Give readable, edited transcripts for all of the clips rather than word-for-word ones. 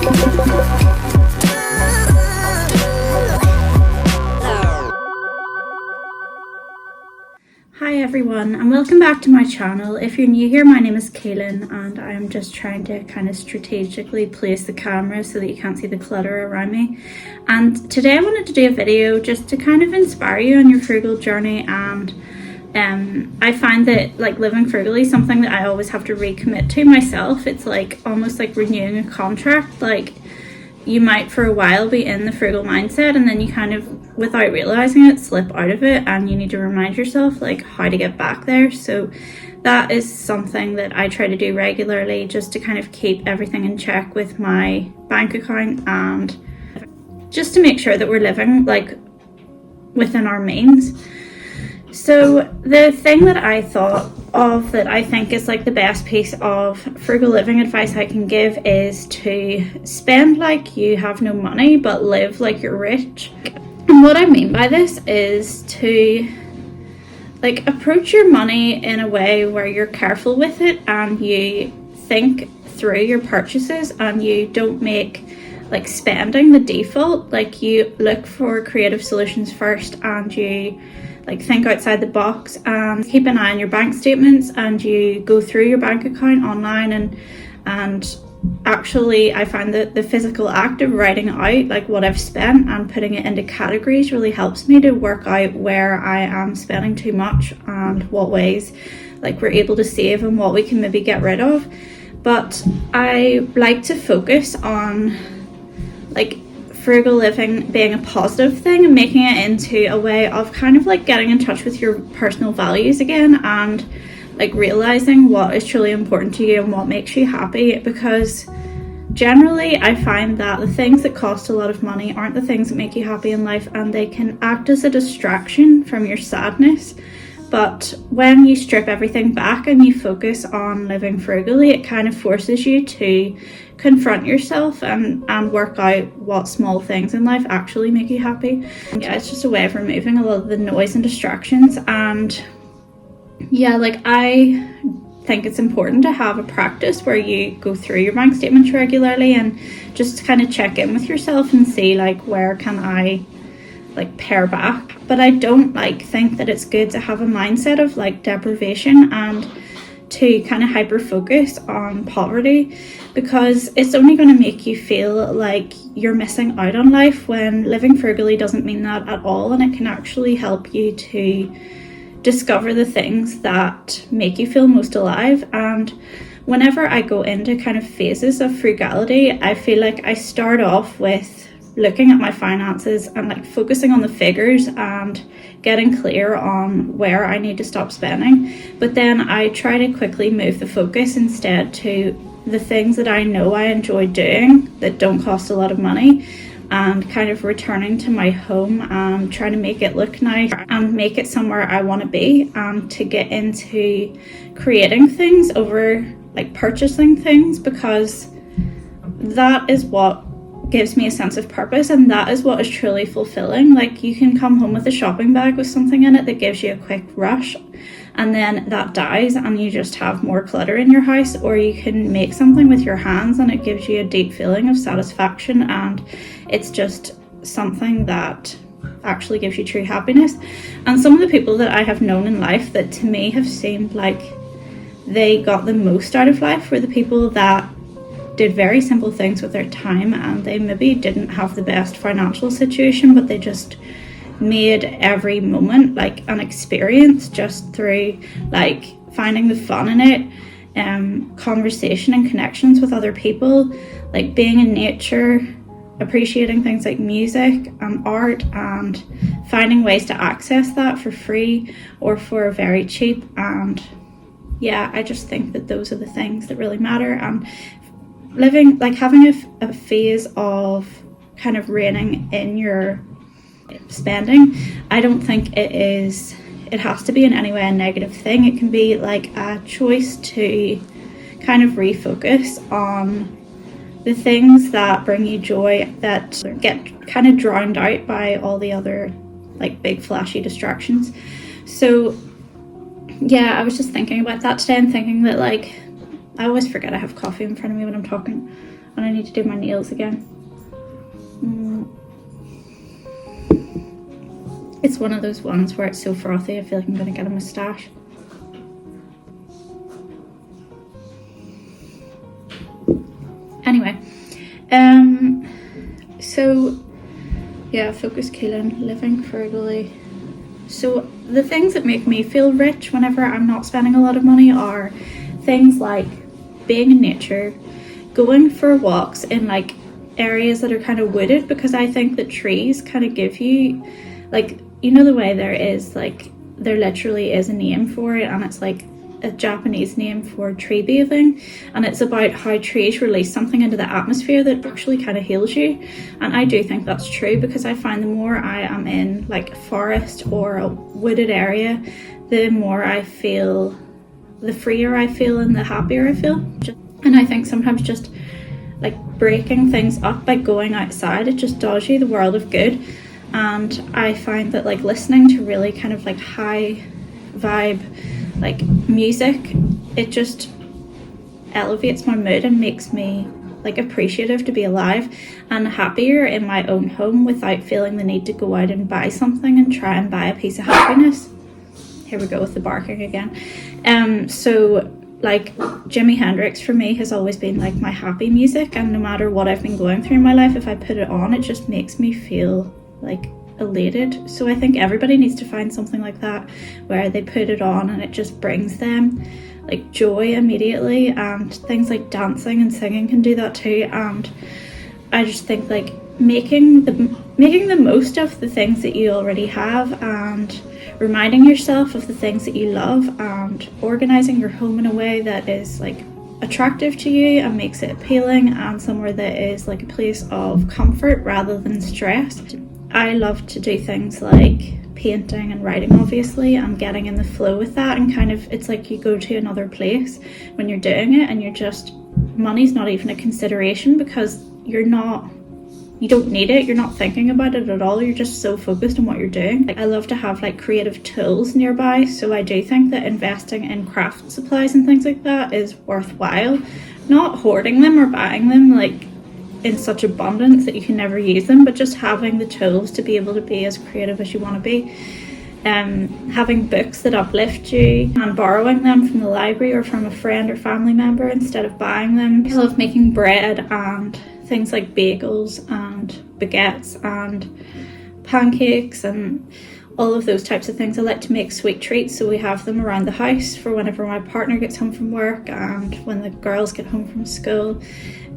Hi everyone, and welcome back to my channel. If you're new here, my name is Kaylin and I'm just trying to kind of strategically place the camera so that you can't see the clutter around me. And today I wanted to do a video just to kind of inspire you on your frugal journey. And I find that like living frugally is something that I always have to recommit to myself. It's like almost like renewing a contract. Like you might for a while be in the frugal mindset and then you kind of, without realizing it, slip out of it, and you need to remind yourself like how to get back there. So that is something that I try to do regularly, just to kind of keep everything in check with my bank account and just to make sure that we're living like within our means. So the thing that I thought of that I think is like the best piece of frugal living advice I can give is to spend like you have no money but live like you're rich. And what I mean by this is to like approach your money in a way where you're careful with it and you think through your purchases and you don't make like spending the default. Like you look for creative solutions first and you like think outside the box and keep an eye on your bank statements, and you go through your bank account online and actually I find that the physical act of writing out like what I've spent and putting it into categories really helps me to work out where I am spending too much and what ways like we're able to save and what we can maybe get rid of. But I like to focus on like frugal living being a positive thing and making it into a way of kind of like getting in touch with your personal values again, and like realizing what is truly important to you and what makes you happy. Because generally I find that the things that cost a lot of money aren't the things that make you happy in life, and they can act as a distraction from your sadness. But when you strip everything back and you focus on living frugally, it kind of forces you to confront yourself and work out what small things in life actually make you happy. Yeah, it's just a way of removing a lot of the noise and distractions. And yeah, like I think it's important to have a practice where you go through your bank statements regularly and just kind of check in with yourself and see like where can I like pare back. But I don't like think that it's good to have a mindset of like deprivation and to kind of hyper focus on poverty, because it's only going to make you feel like you're missing out on life, when living frugally doesn't mean that at all. And it can actually help you to discover the things that make you feel most alive. And whenever I go into kind of phases of frugality, I feel like I start off with looking at my finances and like focusing on the figures and getting clear on where I need to stop spending. But then I try to quickly move the focus instead to the things that I know I enjoy doing that don't cost a lot of money, and kind of returning to my home and trying to make it look nice and make it somewhere I want to be, and to get into creating things over like purchasing things, because that is what gives me a sense of purpose, and that is what is truly fulfilling. Like you can come home with a shopping bag with something in it that gives you a quick rush, and then that dies and you just have more clutter in your house. Or you can make something with your hands and it gives you a deep feeling of satisfaction, and it's just something that actually gives you true happiness. And some of the people that I have known in life that to me have seemed like they got the most out of life were the people that did very simple things with their time, and they maybe didn't have the best financial situation, but they just made every moment like an experience just through like finding the fun in it, conversation and connections with other people, like being in nature, appreciating things like music and art, and finding ways to access that for free or for very cheap. And yeah, I just think that those are the things that really matter. And living like having a phase of kind of reining in your spending, I don't think it has to be in any way a negative thing. It can be like a choice to kind of refocus on the things that bring you joy, that get kind of drowned out by all the other like big flashy distractions. So yeah, I was just thinking about that today and thinking that like I always forget I have coffee in front of me when I'm talking. and I need to do my nails again. It's one of those ones where it's so frothy I feel like I'm gonna get a moustache. Anyway, so yeah, focus killing, living frugally. So the things that make me feel rich whenever I'm not spending a lot of money are things like being in nature, going for walks in like areas that are kind of wooded, because I think that trees kind of give you, like, you know, the way there literally is a name for it, and it's like a Japanese name for tree bathing, and it's about how trees release something into the atmosphere that actually kind of heals you. And I do think that's true, because I find the more I am in like a forest or a wooded area, the more I feel, the freer I feel and the happier I feel. And I think sometimes just like breaking things up by going outside, it just does you the world of good. And I find that like listening to really kind of like high vibe like music, it just elevates my mood and makes me like appreciative to be alive and happier in my own home without feeling the need to go out and buy something and try and buy a piece of happiness. Here we go with the barking again. So like Jimi Hendrix for me has always been like my happy music, and no matter what I've been going through in my life, if I put it on, it just makes me feel like elated. So I think everybody needs to find something like that where they put it on and it just brings them like joy immediately, and things like dancing and singing can do that too. And I just think like making the most of the things that you already have, and reminding yourself of the things that you love, and organizing your home in a way that is like attractive to you and makes it appealing, and somewhere that is like a place of comfort rather than stress. I love to do things like painting and writing, obviously, and getting in the flow with that, and kind of it's like you go to another place when you're doing it, and you're just, money's not even a consideration, because you don't need it, you're not thinking about it at all, you're just so focused on what you're doing. Like, I love to have like creative tools nearby, so I do think that investing in craft supplies and things like that is worthwhile. Not hoarding them or buying them like in such abundance that you can never use them, but just having the tools to be able to be as creative as you want to be. Having books that uplift you and borrowing them from the library or from a friend or family member instead of buying them. I love making bread and things like bagels and baguettes and pancakes and all of those types of things. I like to make sweet treats, so we have them around the house for whenever my partner gets home from work and when the girls get home from school.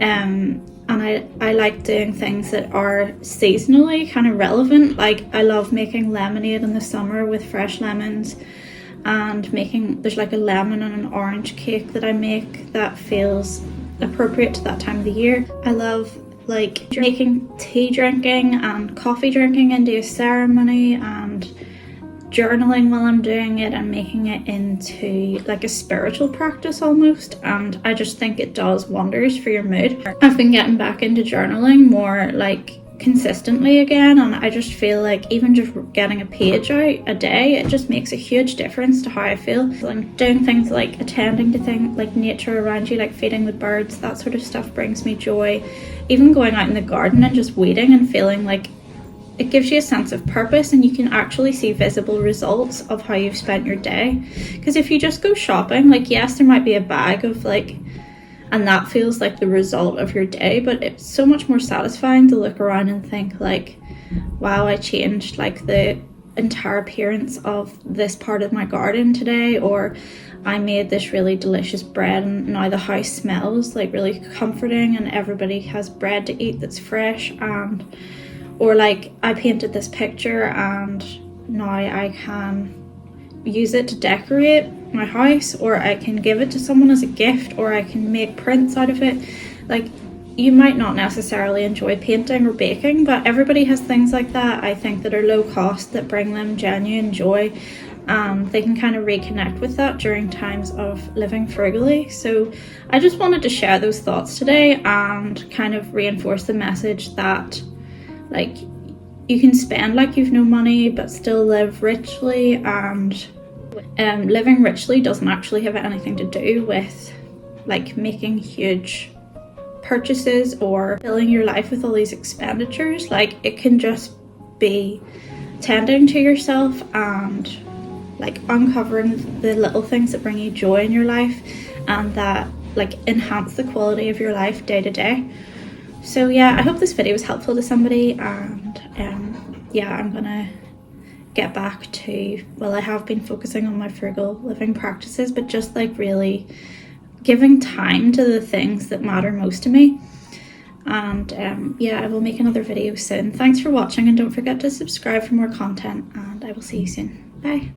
And I like doing things that are seasonally kind of relevant. Like I love making lemonade in the summer with fresh lemons, and there's like a lemon and an orange cake that I make that feels appropriate to that time of the year. I love like making tea drinking and coffee drinking into a ceremony, and journaling while I'm doing it, and making it into like a spiritual practice almost. And I just think it does wonders for your mood. I've been getting back into journaling more like consistently again, and I just feel like even just getting a page out a day, it just makes a huge difference to how I feel. And doing things like attending to things like nature around you, like feeding the birds, that sort of stuff brings me joy. Even going out in the garden and just weeding and feeling like it gives you a sense of purpose, and you can actually see visible results of how you've spent your day. Because if you just go shopping, like yes, there might be a bag of like, and that feels like the result of your day, but it's so much more satisfying to look around and think like, wow, I changed like the entire appearance of this part of my garden today, or I made this really delicious bread and now the house smells like really comforting and everybody has bread to eat that's fresh. And or like I painted this picture and now I can use it to decorate my house, or I can give it to someone as a gift, or I can make prints out of it. Like you might not necessarily enjoy painting or baking, but everybody has things like that, I think, that are low cost that bring them genuine joy. They can kind of reconnect with that during times of living frugally. So I just wanted to share those thoughts today and kind of reinforce the message that like you can spend like you've no money but still live richly, and living richly doesn't actually have anything to do with like making huge purchases or filling your life with all these expenditures. Like, it can just be tending to yourself and like uncovering the little things that bring you joy in your life and that like enhance the quality of your life day to day. So yeah, I hope this video was helpful to somebody, and yeah, I'm gonna get back to, well, I have been focusing on my frugal living practices, but just like really giving time to the things that matter most to me. And yeah, I will make another video soon. Thanks for watching, and don't forget to subscribe for more content, and I will see you soon. Bye.